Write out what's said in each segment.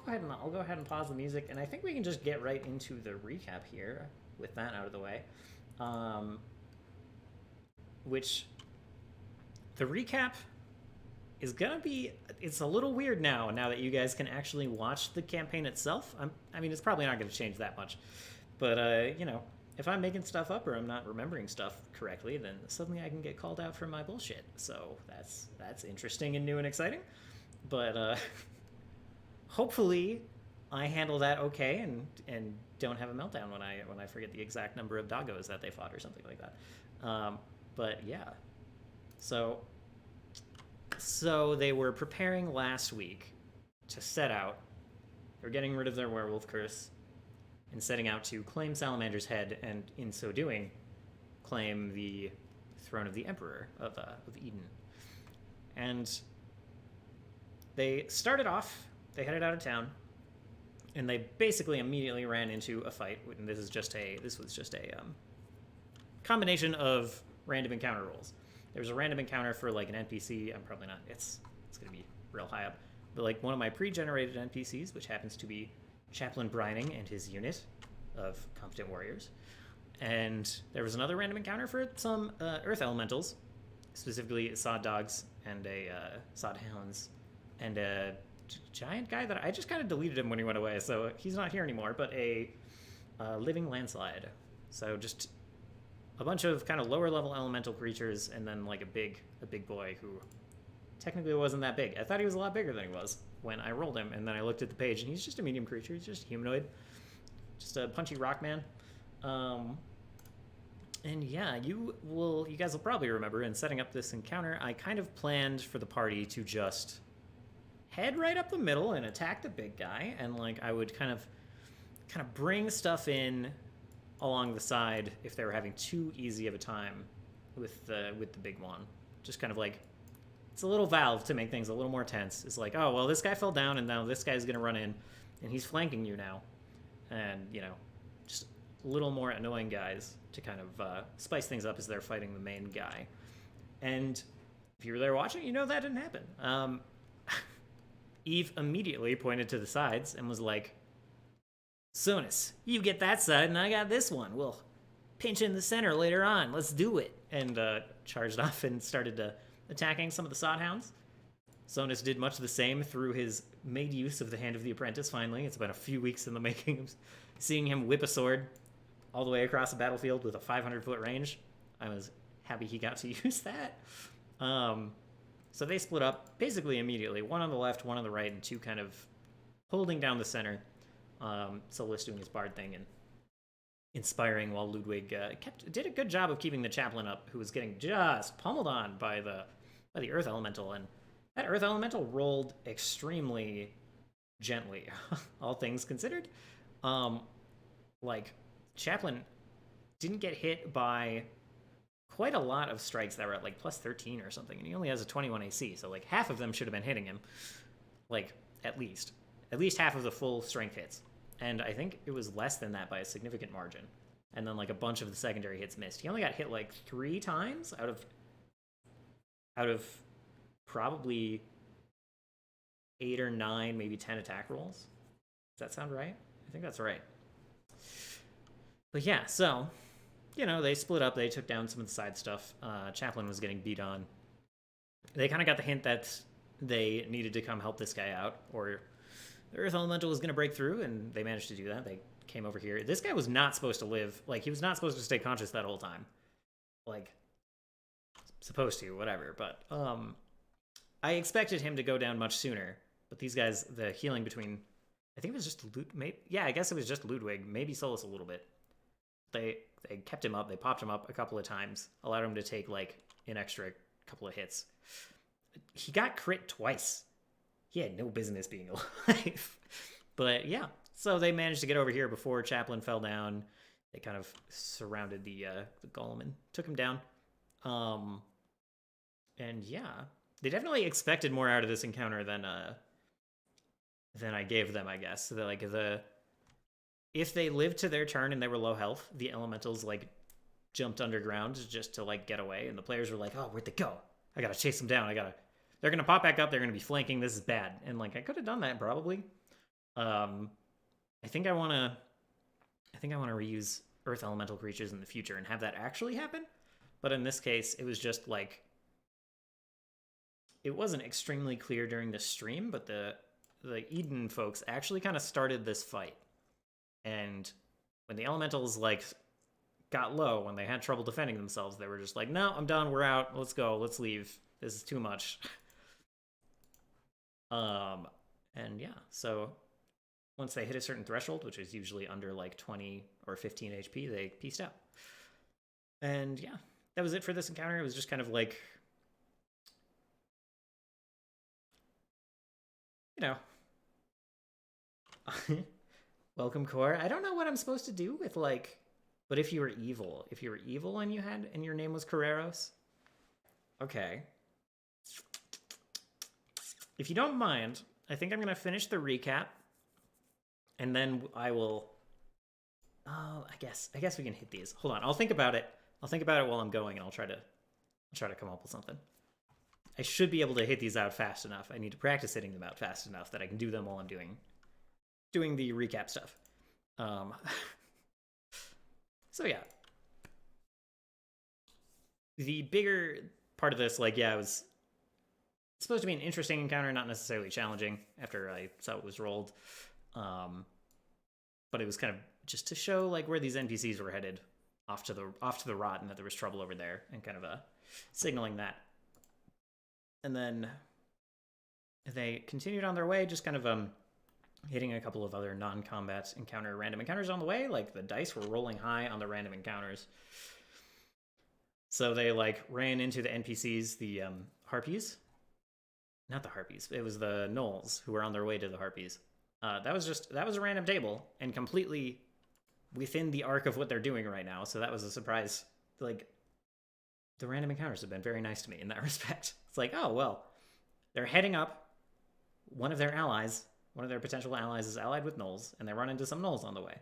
I'll go ahead and pause the music, and I think we can just get right into the recap here with that out of the way. Which the recap is gonna be, it's a little weird now that you guys can actually watch the campaign itself. I mean, it's probably not going to change that much, but you know, if I'm making stuff up or I'm not remembering stuff correctly, then suddenly I can get called out for my bullshit. So that's interesting and new and exciting. But hopefully I handle that okay and don't have a meltdown when I forget the exact number of doggos that they fought or something like that. But yeah, so they were preparing last week to set out. They're getting rid of their werewolf curse and setting out to claim Salamander's head, and in so doing, claim the throne of the Emperor of Eden. And they started off. They headed out of town, and they basically immediately ran into a fight. And this was just a combination of random encounter rolls. There was a random encounter for like an NPC. I'm probably not. It's gonna be real high up, but like one of my pre-generated NPCs, which happens to be Chaplain Brining and his unit of competent warriors. And there was another random encounter for some earth elementals, specifically sod dogs and sod hounds, and a giant guy that I just kind of deleted him when he went away, so he's not here anymore. But a living landslide. So just a bunch of kind of lower level elemental creatures, and then like a big boy who technically wasn't that big. I thought he was a lot bigger than he was when I rolled him, and then I looked at the page, and he's just a medium creature. He's just a humanoid, just a punchy rock man. And yeah, you guys will probably remember in setting up this encounter, I kind of planned for the party to just head right up the middle and attack the big guy, and like I would kind of bring stuff in along the side if they were having too easy of a time with the big one. Just kind of like, it's a little valve to make things a little more tense. It's like, oh well, this guy fell down and now this guy's gonna run in and he's flanking you now, and you know, just a little more annoying guys to kind of spice things up as they're fighting the main guy. And if you were there watching, you know that didn't happen. Eve immediately pointed to the sides and was like, Sonus, you get that side and I got this one. We'll pinch in the center later on. Let's do it. And charged off and started attacking some of the sod hounds. Sonus did much the same through his made use of the Hand of the Apprentice, finally. It's been a few weeks in the making of seeing him whip a sword all the way across the battlefield with a 500-foot range. I was happy he got to use that. So they split up basically immediately. One on the left, one on the right, and two kind of holding down the center. Solus doing his bard thing and inspiring, while Ludwig did a good job of keeping the chaplain up, who was getting just pummeled on by the earth elemental. And that earth elemental rolled extremely gently, all things considered. Like, chaplain didn't get hit by quite a lot of strikes that were at like plus 13 or something, and he only has a 21 AC, so like half of them should have been hitting him, like at least half of the full strength hits. And I think it was less than that by a significant margin. And then like a bunch of the secondary hits missed. He only got hit like 3 times out of probably 8 or 9, maybe 10 attack rolls. Does that sound right? I think that's right. But yeah, so, you know, they split up. They took down some of the side stuff. Chaplain was getting beat on. They kind of got the hint that they needed to come help this guy out, or the Earth Elemental was going to break through, and they managed to do that. They came over here. This guy was not supposed to live. Like, he was not supposed to stay conscious that whole time. Like, supposed to, whatever. But I expected him to go down much sooner. But these guys, the healing between, I think it was just I guess it was just Ludwig, maybe Solus a little bit. They kept him up. They popped him up a couple of times, allowed him to take like an extra couple of hits. He got crit twice. He had no business being alive. But yeah, so they managed to get over here before Chaplain fell down. They kind of surrounded the golem and took him down. And yeah, they definitely expected more out of this encounter than I gave them, I guess. So like if they lived to their turn and they were low health, the elementals like jumped underground just to like get away, and the players were like, "Oh, where'd they go? I gotta chase them down. They're gonna pop back up. They're gonna be flanking. This is bad." And like I could have done that probably, Um, I think I want to. I think I want to reuse Earth Elemental creatures in the future and have that actually happen. But in this case, it was just like it wasn't extremely clear during the stream, but the Eden folks actually kind of started this fight. And when the elementals like got low, when they had trouble defending themselves, they were just like, "No, I'm done. We're out. Let's go. Let's leave. This is too much." And yeah, so once they hit a certain threshold, which is usually under like 20 or 15 HP, they pieced out. And yeah, that was it for this encounter. It was just kind of like, you know, welcome core. I don't know what I'm supposed to do with like, but if you were evil, and you had, and your name was Carreros, okay. If you don't mind, I think I'm gonna finish the recap, and then I will. Oh, I guess we can hit these. Hold on, I'll think about it. I'll think about it while I'm going, and I'll try to come up with something. I should be able to hit these out fast enough. I need to practice hitting them out fast enough that I can do them while I'm doing the recap stuff. So yeah, the bigger part of this, like, yeah, it was supposed to be an interesting encounter, not necessarily challenging after I saw it was rolled. But it was kind of just to show like where these NPCs were headed off to the rot, and that there was trouble over there, and kind of signaling that. And then they continued on their way, just kind of hitting a couple of other non-combat random encounters on the way. Like the dice were rolling high on the random encounters. So they like ran into the NPCs, the harpies. Not the harpies. It was the gnolls who were on their way to the harpies. That was a random table and completely within the arc of what they're doing right now. So that was a surprise. Like, the random encounters have been very nice to me in that respect. It's like, oh, well, they're heading up. One of their potential allies is allied with gnolls, and they run into some gnolls on the way.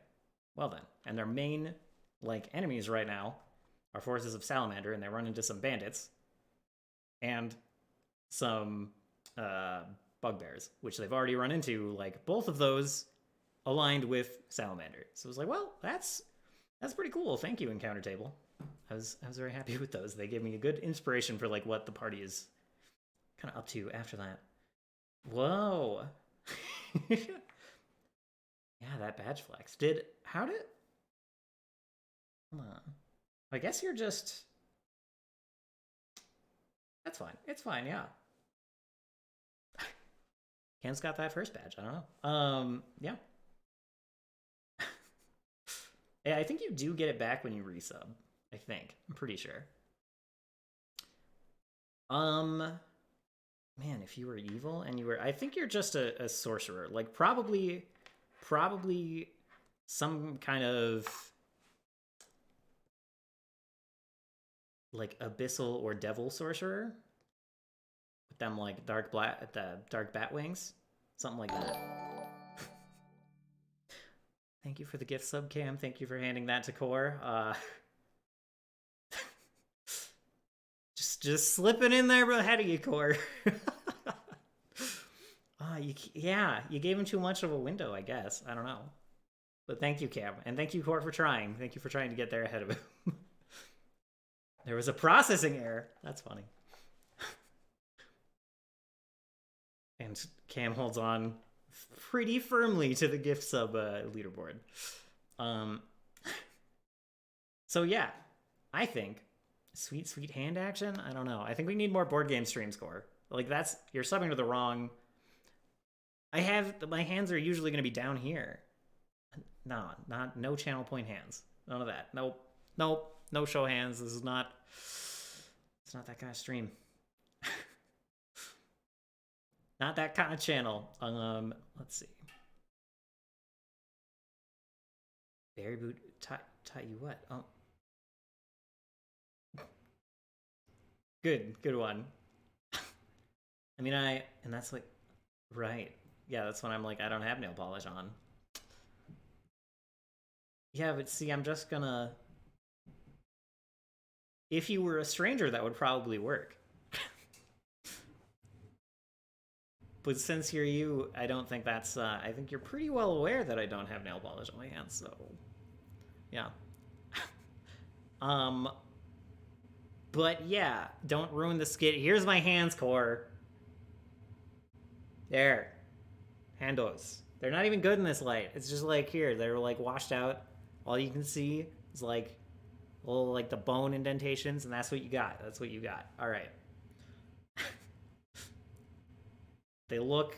Well then. And their main, like, enemies right now are forces of Salamander, and they run into some bandits and some bugbears, which they've already run into. Like, both of those aligned with Salamander. So I was like, well, that's pretty cool. Thank you, encounter table. I was very happy with those. They gave me a good inspiration for like what the party is kind of up to after that. Whoa. Yeah, that badge flex. Hold on. I guess you're just. That's fine. It's fine, yeah. Ken's got that first badge. I don't know. Yeah. Yeah, I think you do get it back when you resub. I think. I'm pretty sure. Man, if you were evil and you were, I think you're just a sorcerer. Like probably some kind of like abyssal or devil sorcerer with them like dark bat wings, something like that. Thank you for the gift sub, Cam. Thank you for handing that to Core. Just slipping in there ahead of you, Core. You gave him too much of a window, I guess. I don't know. But thank you, Cam. And thank you, Core, for trying. Thank you for trying to get there ahead of him. There was a processing error. That's funny. And Cam holds on pretty firmly to the gift sub leaderboard. So yeah, I think sweet hand action. I don't know. I think we need more board game stream score. Like you're subbing to the wrong. My hands are usually going to be down here. No channel point hands. None of that. Nope. No show hands. It's not that kind of stream. Not that kind of channel. Let's see. Berry boot taught you what? Oh. Good one. I mean, and that's like, right. Yeah, that's when I'm like, I don't have nail polish on. Yeah, but see, I'm just gonna... If you were a stranger, that would probably work. But since you're you, I don't think that's. I think you're pretty well aware that I don't have nail polish on my hands. So, yeah. um. But yeah, don't ruin the skit. Here's my hands, Core. There, handos. They're not even good in this light. It's just like here, they're like washed out. All you can see is like little like the bone indentations, and that's what you got. That's what you got. All right. They look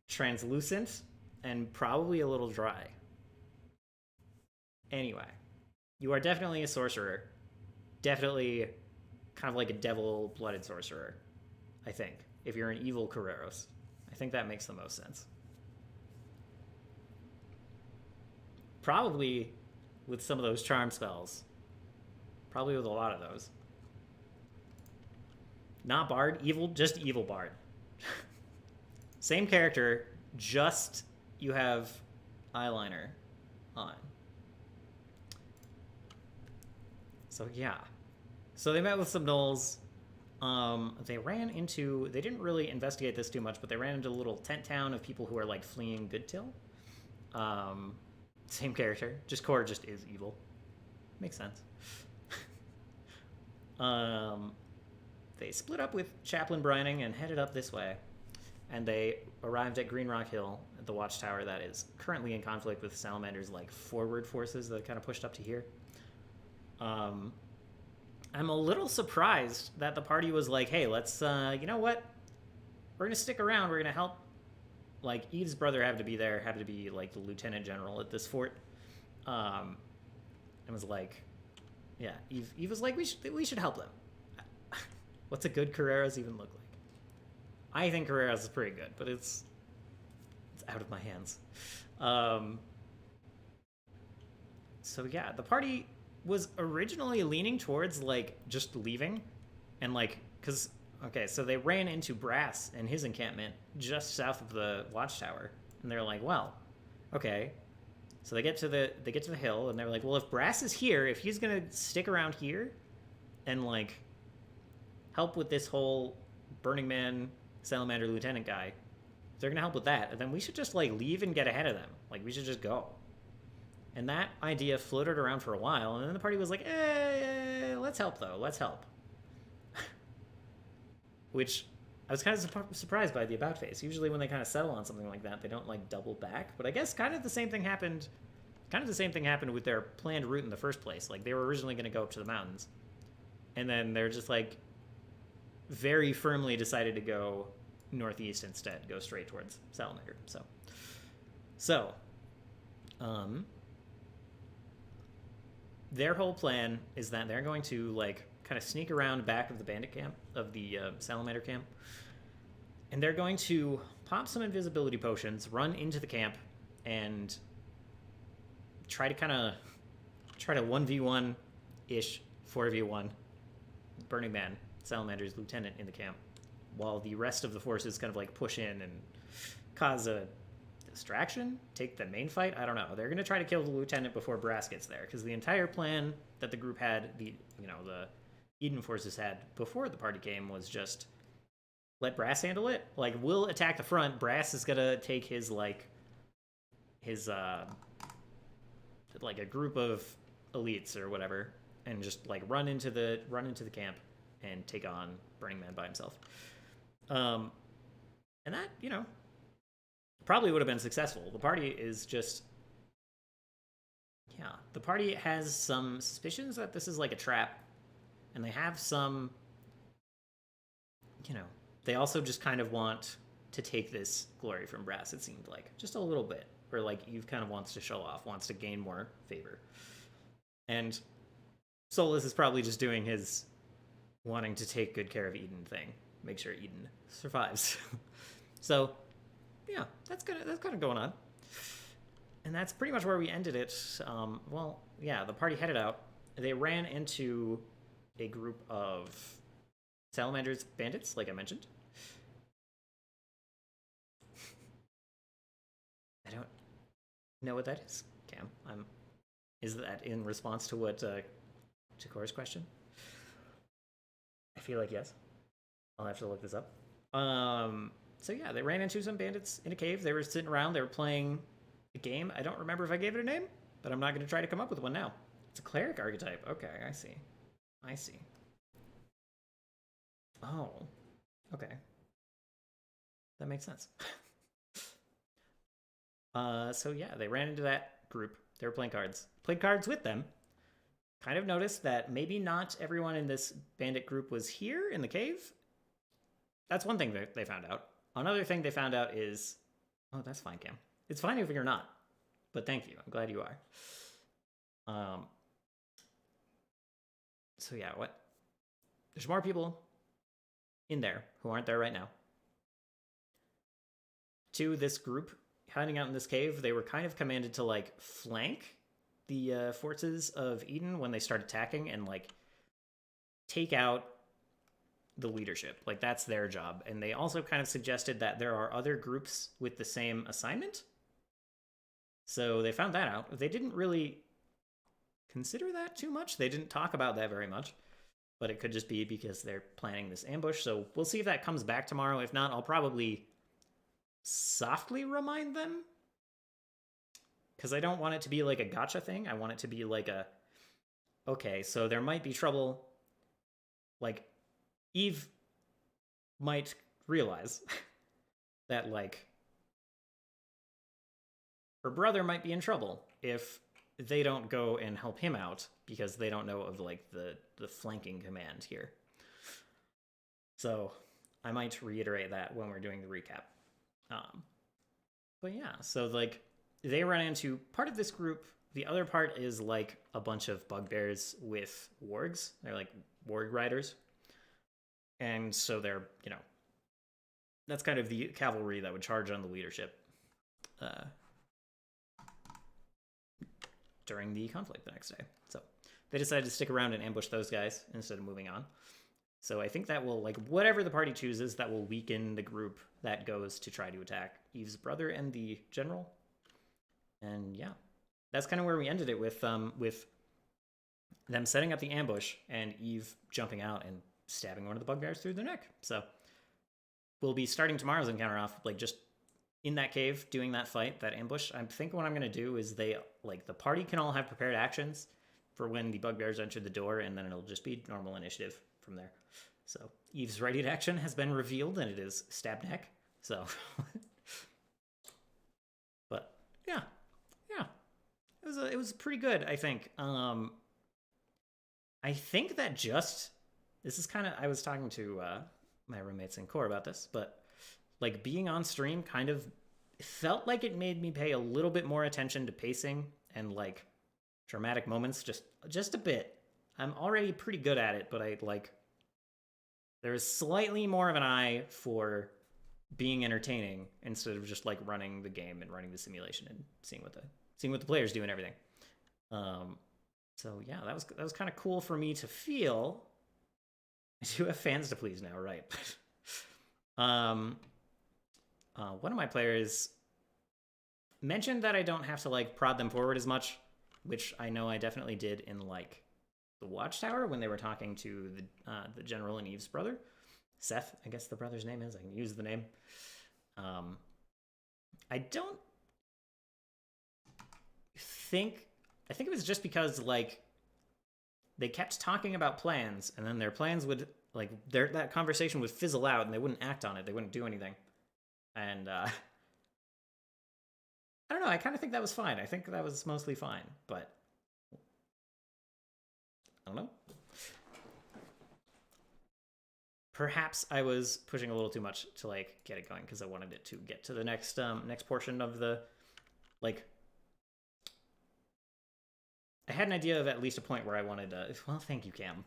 translucent and probably a little dry. Anyway, you are definitely a sorcerer. Definitely kind of like a devil-blooded sorcerer, I think. If you're an evil Carreros. I think that makes the most sense. Probably with some of those charm spells. Probably with a lot of those. Not Bard, evil, just evil Bard. Same character, just you have eyeliner on. So yeah. So they met with some gnolls. They didn't really investigate this too much, but they ran into a little tent town of people who are like fleeing Goodtill. Same character, just Core just is evil. Makes sense. They split up with Chaplain Brining and headed up this way. And they arrived at Green Rock Hill, at the watchtower that is currently in conflict with Salamander's like forward forces that kind of pushed up to here. I'm a little surprised that the party was like, hey, let's, you know what? We're going to stick around. We're going to help. Like, Eve's brother had to be there, had to be, like, the lieutenant general at this fort. And was like, yeah, Eve was like, we should help them. What's a good Carreras even look like? I think Carreras is pretty good, but it's out of my hands. So, yeah, the party was originally leaning towards like just leaving and like because okay, so they ran into Brass and his encampment just south of the watchtower, and they're like, well, okay. So they get to the hill, and they're like, well, if Brass is here, if he's gonna stick around here and like help with this whole Burning Man Salamander lieutenant guy, if they're gonna help with that, then we should just like leave and get ahead of them. Like we should just go. And that idea floated around for a while, and then the party was like, let's help, though. Let's help. Which I was kind of surprised by the about face. Usually when they kind of settle on something like that, they don't, like, double back. But I guess kind of the same thing happened with their planned route in the first place. Like, they were originally going to go up to the mountains. And then they're just, like, very firmly decided to go northeast instead. Go straight towards Salamander. So, their whole plan is that they're going to like kind of sneak around back of the bandit camp of the Salamander camp, and they're going to pop some invisibility potions, run into the camp, and try to 1v1 ish 4v1 Burning Man Salamander's lieutenant in the camp, while the rest of the forces kind of like push in and cause a distraction, take the main fight. I don't know. They're gonna try to kill the lieutenant before Brass gets there, because the entire plan that the group had, the Eden forces had before the party came, was just let Brass handle it. Like, we'll attack the front. Brass is gonna take his like a group of elites or whatever, and just like run into the camp and take on Burning Man by himself. And that, probably would have been successful. The party is just... Yeah, the party has some suspicions that this is like a trap. And they have some... They also just kind of want to take this glory from Brass, it seemed like. Just a little bit. Or like Eve kind of wants to show off, wants to gain more favor. And Solus is probably just doing his wanting to take good care of Eden thing. Make sure Eden survives. So... yeah, that's kind of going on. And that's pretty much where we ended it. The party headed out. They ran into a group of Salamander's bandits, like I mentioned. I don't know what that is, Cam. Is that in response to what to Cora's question? I feel like yes. I'll have to look this up. So yeah, they ran into some bandits in a cave. They were sitting around. They were playing a game. I don't remember if I gave it a name, but I'm not going to try to come up with one now. It's a cleric archetype. Okay, I see. I see. Oh, okay. That makes sense. So yeah, they ran into that group. They were playing cards. Played cards with them. Kind of noticed that maybe not everyone in this bandit group was here in the cave. That's one thing that they found out. Another thing they found out is... Oh, that's fine, Cam. It's fine if you're not. But thank you. I'm glad you are. So yeah, what? There's more people in there who aren't there right now. To this group hiding out in this cave, they were kind of commanded to like flank the forces of Eden when they start attacking and like take out the leadership. Like that's their job. And they also kind of suggested that there are other groups with the same assignment. So they found that out. They didn't really consider that too much. They didn't talk about that very much. But it could just be because they're planning this ambush. So we'll see if that comes back tomorrow. If not, I'll probably softly remind them. Because I don't want it to be like a gotcha thing. I want it to be like a, okay, so there might be trouble. Like, Eve might realize that, like, her brother might be in trouble if they don't go and help him out because they don't know of, like, the flanking command here. So I might reiterate that when we're doing the recap. But yeah, so, like, they run into part of this group. The other part is, like, a bunch of bugbears with wargs. They're, like, warg riders. And so they're, you know, that's kind of the cavalry that would charge on the leadership during the conflict the next day. So they decided to stick around and ambush those guys instead of moving on. So I think that will, like, whatever the party chooses, that will weaken the group that goes to try to attack Eve's brother and the general. And yeah, that's kind of where we ended it with them setting up the ambush and Eve jumping out and stabbing one of the bugbears through the neck. So we'll be starting tomorrow's encounter off, like, just in that cave, doing that fight, that ambush. I think what I'm going to do is the party can all have prepared actions for when the bugbears enter the door, and then it'll just be normal initiative from there. So Eve's ready to action has been revealed, and it is stab neck. So, but yeah, it was pretty good, I think. I think that this is kind of, I was talking to my roommates in core about this, but like being on stream kind of felt like it made me pay a little bit more attention to pacing and like dramatic moments, just a bit. I'm already pretty good at it, but there's slightly more of an eye for being entertaining instead of just like running the game and running the simulation and seeing what the players do and everything. So yeah, that was kind of cool for me to feel. I do have fans to please now, right? One of my players mentioned that I don't have to like prod them forward as much, which I know I definitely did in like the Watchtower when they were talking to the general and Eve's brother, Seth. I guess the brother's name is. I can use the name. I think it was just because like they kept talking about plans, and then their plans would like that conversation would fizzle out, and they wouldn't act on it. They wouldn't do anything. And I don't know. I kind of think that was fine. I think that was mostly fine, but I don't know. Perhaps I was pushing a little too much to like get it going because I wanted it to get to the next portion of the like. I had an idea of at least a point where I wanted to. Well, thank you, Cam.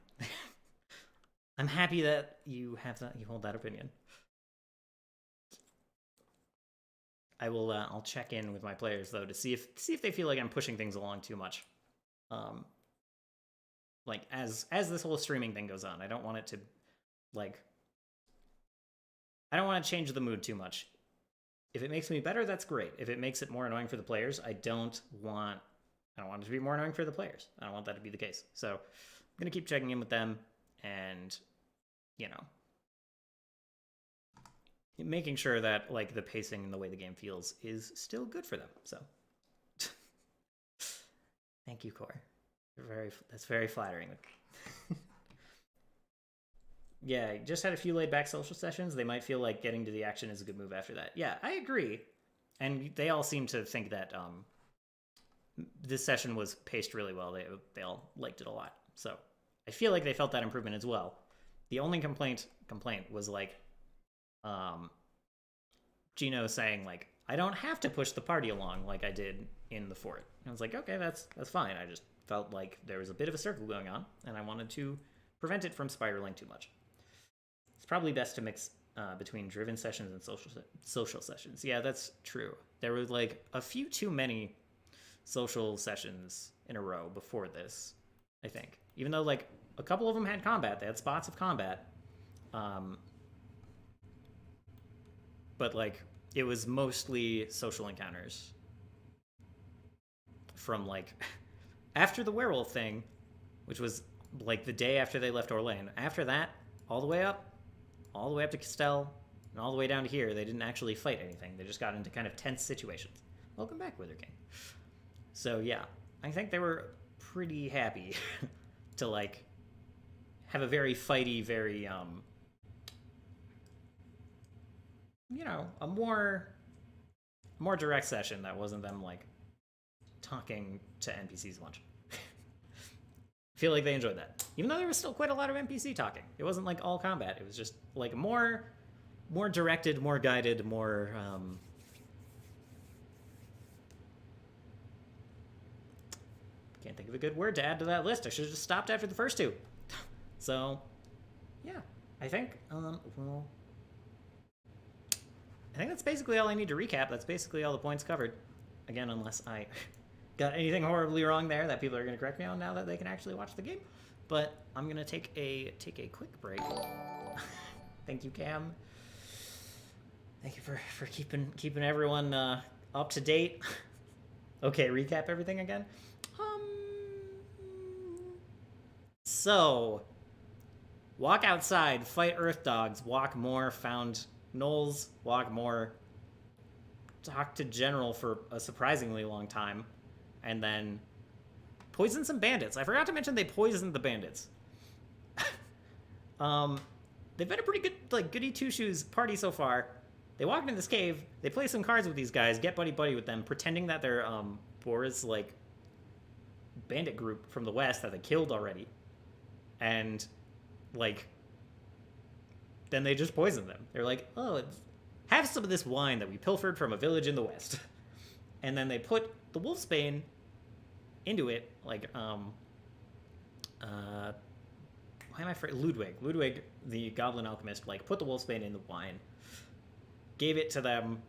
I'm happy that you hold that opinion. I will. I'll check in with my players though to see if they feel like I'm pushing things along too much. Like as this whole streaming thing goes on, I don't want it to, like. I don't want to change the mood too much. If it makes me better, that's great. If it makes it more annoying for the players, I don't want it to be more annoying for the players. I don't want that to be the case. So I'm going to keep checking in with them and, you know, making sure that like the pacing and the way the game feels is still good for them. So thank you, Core. That's very flattering. Yeah, just had a few laid back social sessions. They might feel like getting to the action is a good move after that. Yeah, I agree. And they all seem to think that this session was paced really well. They all liked it a lot. So I feel like they felt that improvement as well. The only complaint was like Gino saying like, I don't have to push the party along like I did in the fort. And I was like, okay, that's fine. I just felt like there was a bit of a circle going on, and I wanted to prevent it from spiraling too much. It's probably best to mix between driven sessions and social sessions. Yeah, that's true. There were like a few too many social sessions in a row before this, I think. Even though like a couple of them had combat, they had spots of combat. But like it was mostly social encounters from like after the werewolf thing, which was like the day after they left Orlane. After that, all the way up to Castell, and all the way down to here, they didn't actually fight anything. They just got into kind of tense situations. Welcome back, Wither King. So yeah, I think they were pretty happy to like have a very fighty, very a more direct session that wasn't them like talking to NPCs a bunch. I feel like they enjoyed that, even though there was still quite a lot of NPC talking. It wasn't like all combat. It was just like more directed, more guided, more can't think of a good word to add to that list. I should have just stopped after the first two. So yeah, I think I think that's basically all I need to recap. That's basically all the points covered. Again, unless I got anything horribly wrong there that people are going to correct me on now that they can actually watch the game. But I'm going to take a quick break. Thank you, Cam. Thank you for keeping everyone up to date. Okay, recap everything again. So, walk outside, fight earth dogs, walk more, found gnolls, walk more, talk to General for a surprisingly long time, and then poison some bandits. I forgot to mention they poisoned the bandits. They've been a pretty good, like, goody two-shoes party so far. They walk into this cave, they play some cards with these guys, get buddy-buddy with them, pretending that they're Boris, like, bandit group from the west that they killed already. And, like, then they just poison them. They're like, oh, have some of this wine that we pilfered from a village in the west. And then they put the wolfsbane into it, like, why am I afraid? Ludwig, the goblin alchemist, like, put the wolfsbane in the wine, gave it to them,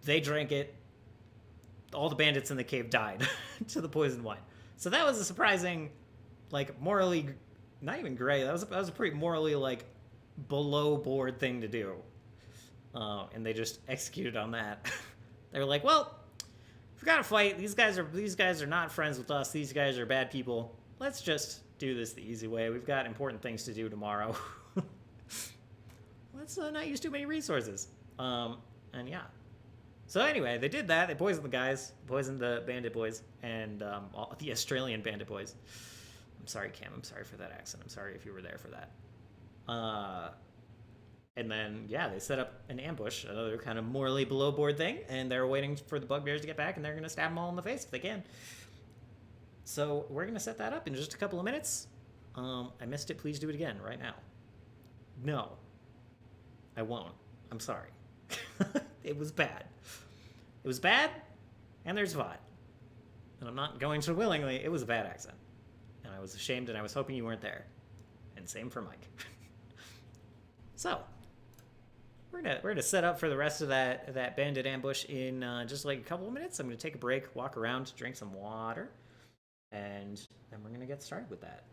they drank it, all the bandits in the cave died to the poisoned wine. So that was a surprising, like, morally, not even gray, that was a pretty morally, like, below board thing to do. And they just executed on that. They were like, well, we gotta fight. These guys are not friends with us. These guys are bad people. Let's just do this the easy way. We've got important things to do tomorrow. Let's not use too many resources. And yeah. So anyway, they did that. They poisoned the guys, poisoned the bandit boys, and all the Australian bandit boys. I'm sorry, Cam. I'm sorry for that accent. I'm sorry if you were there for that. And then, yeah, they set up an ambush, another kind of morally below board thing, and they're waiting for the bugbears to get back, and they're going to stab them all in the face if they can. So we're going to set that up in just a couple of minutes. I missed it. Please do it again right now. No, I won't. I'm sorry. It was bad. It was bad, and there's VOD. And I'm not going to willingly. It was a bad accent. And I was ashamed, and I was hoping you weren't there. And same for Mike. So, we're gonna set up for the rest of that bandit ambush in just like a couple of minutes. I'm gonna take a break, walk around, drink some water, and then we're gonna get started with that.